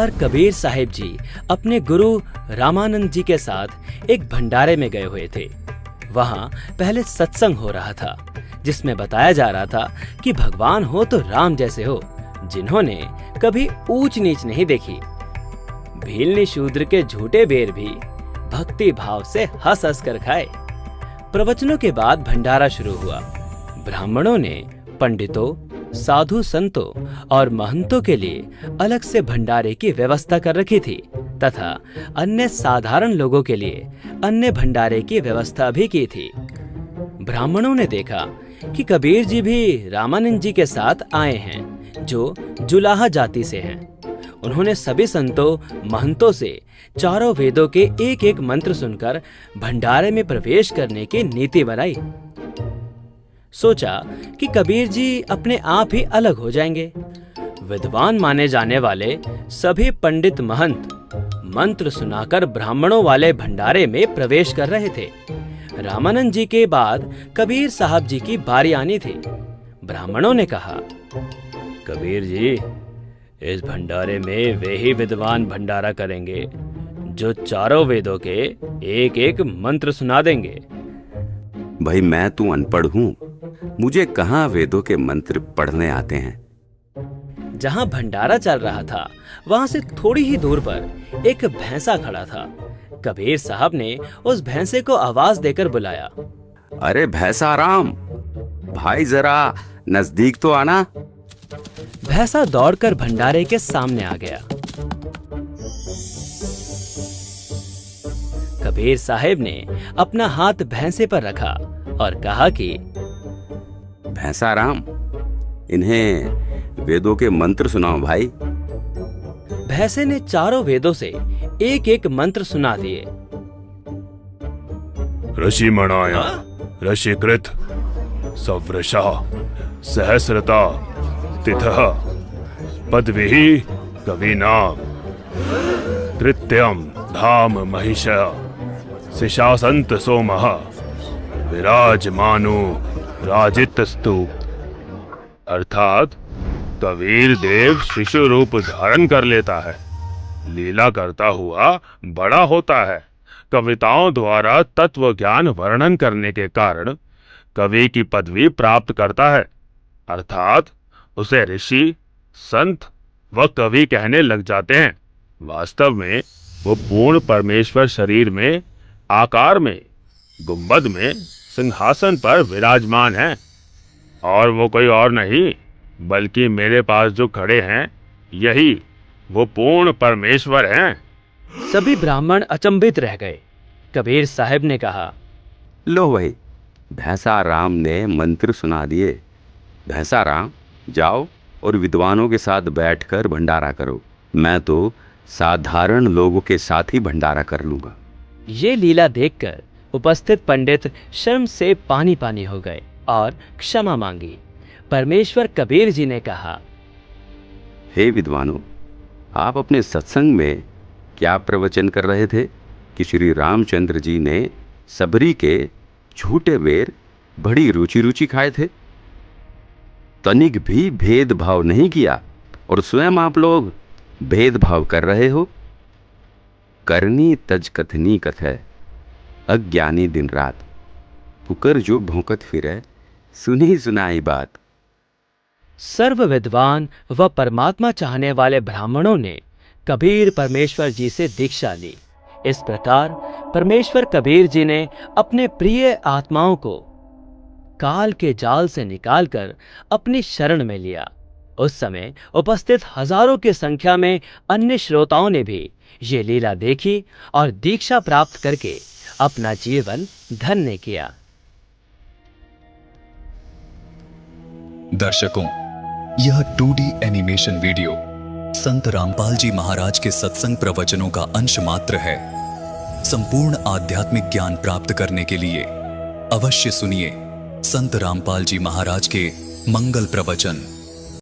और कबीर साहिब जी अपने गुरु रामानंद जी के साथ एक भंडारे में गए हुए थे। वहां पहले सत्संग हो रहा था जिसमें बताया जा रहा था कि भगवान हो तो राम जैसे हो, जिन्होंने कभी ऊंच नीच नहीं देखी। भीलनी शूद्र के झूठे बेर भी भक्ति भाव से हंस हंस कर खाए। प्रवचनों के बाद भंडारा शुरू हुआ। ब्राह्मणों ने पंडितों, साधु संतों और महंतों के लिए अलग से भंडारे की व्यवस्था कर रखी थी तथा अन्य साधारण लोगों के लिए अन्य भंडारे की व्यवस्था भी की थी। ब्राह्मणों ने देखा कि कबीर जी भी रामानंद जी के साथ आए हैं जो जुलाहा जाति से हैं। उन्होंने सभी संतों महंतों से चारों वेदों के एक एक मंत्र सुनकर भंडारे में प्रवेश करने की नीति बनाई। सोचा कि कबीर जी अपने आप ही अलग हो जाएंगे। विद्वान माने जाने वाले सभी पंडित महंत मंत्र सुनाकर ब्राह्मणों वाले भंडारे में प्रवेश कर रहे थे। रामानंद जी के बाद कबीर साहब जी की बारी आनी थी। ब्राह्मणों ने कहा, कबीर जी, इस भंडारे में वे ही विद्वान भंडारा करेंगे जो चारों वेदों के एक एक मंत्र सुना देंगे। भाई मैं तू अनपढ़ हूँ, मुझे कहाँ वेदों के मंत्र पढ़ने आते हैं। जहाँ भंडारा चल रहा था वहाँ से थोड़ी ही दूर पर एक भैंसा खड़ा था। कबीर साहब ने उस भैंसे को आवाज देकर बुलाया, अरे भैंसा राम, भाई जरा नजदीक तो आना। भैंसा दौड़कर भंडारे के सामने आ गया। कबीर साहब ने अपना हाथ भैंसे पर रखा और कहा कि भैंसा राम, इन्हें वेदों के मंत्र सुनाओ भाई। भैंसे ने चारों वेदों से एक एक मंत्र सुना दिए। ऋषि मणाया ऋषिकृत सवृषा सहस्रता तिथः पदविहि कवीनाम तृतीयम धाम महिष शिशासंत सोमः विराजमानो राजितस्तु। अर्थात कबीर देव शिशु रूप धारण कर लेता है, लीला करता हुआ बड़ा होता है। कविताओं द्वारा तत्व ज्ञान वर्णन करने के कारण कवि की पदवी प्राप्त करता है, अर्थात उसे ऋषि, संत व कवि कहने लग जाते हैं। वास्तव में वो पूर्ण परमेश्वर शरीर में, आकार में, गुंबद में, सिंहासन पर विराजमान है और वो कोई और नहीं बल्कि मेरे पास जो खड़े हैं यही वो पूर्ण परमेश्वर हैं। सभी ब्राह्मण अचंभित रह गए। कबीर साहब ने कहा, लो भाई, भैंसा राम ने मंत्र सुना दिए। भैंसा राम, जाओ और विद्वानों के साथ बैठकर भंडारा करो। मैं तो साधारण लोगों के साथ ही भंडारा कर लूंगा। ये लीला देखकर उपस्थित पंडित शर्म से पानी पानी हो गए और क्षमा मांगी। परमेश्वर कबीर जी ने कहा, हे विद्वानों, आप अपने सत्संग में क्या प्रवचन कर रहे थे कि श्री रामचंद्र जी ने सबरी के झूठे बेर बड़ी रुचि रुचि खाए थे। तनिक भी भेदभाव नहीं किया और स्वयं आप लोग भेदभाव कर रहे हो। करनी तज कथनी कथै, अज्ञानी दिन रात, पुकर जो भौंकत फिरे, सुनी सुनाई बात। सर्व विद्वान व परमात्मा चाहने वाले ब्राह्मणों ने कबीर परमेश्वर जी से दीक्षा ली। इस प्रकार परमेश्वर कबीर जी ने अपने प्रिय आत्माओं को काल के जाल से निकालकर अपनी शरण में लिया। उस समय उपस्थित हजारों की संख्या में अन्य श्रोताओं ने भी ये लीला देखी और दीक्षा प्राप्त करके अपना जीवन धन्य किया। दर्शकों, यह 2D एनिमेशन वीडियो संत रामपाल जी महाराज के सत्संग प्रवचनों का अंश मात्र है। संपूर्ण आध्यात्मिक ज्ञान प्राप्त करने के लिए अवश्य सुनिए संत रामपाल जी महाराज के मंगल प्रवचन।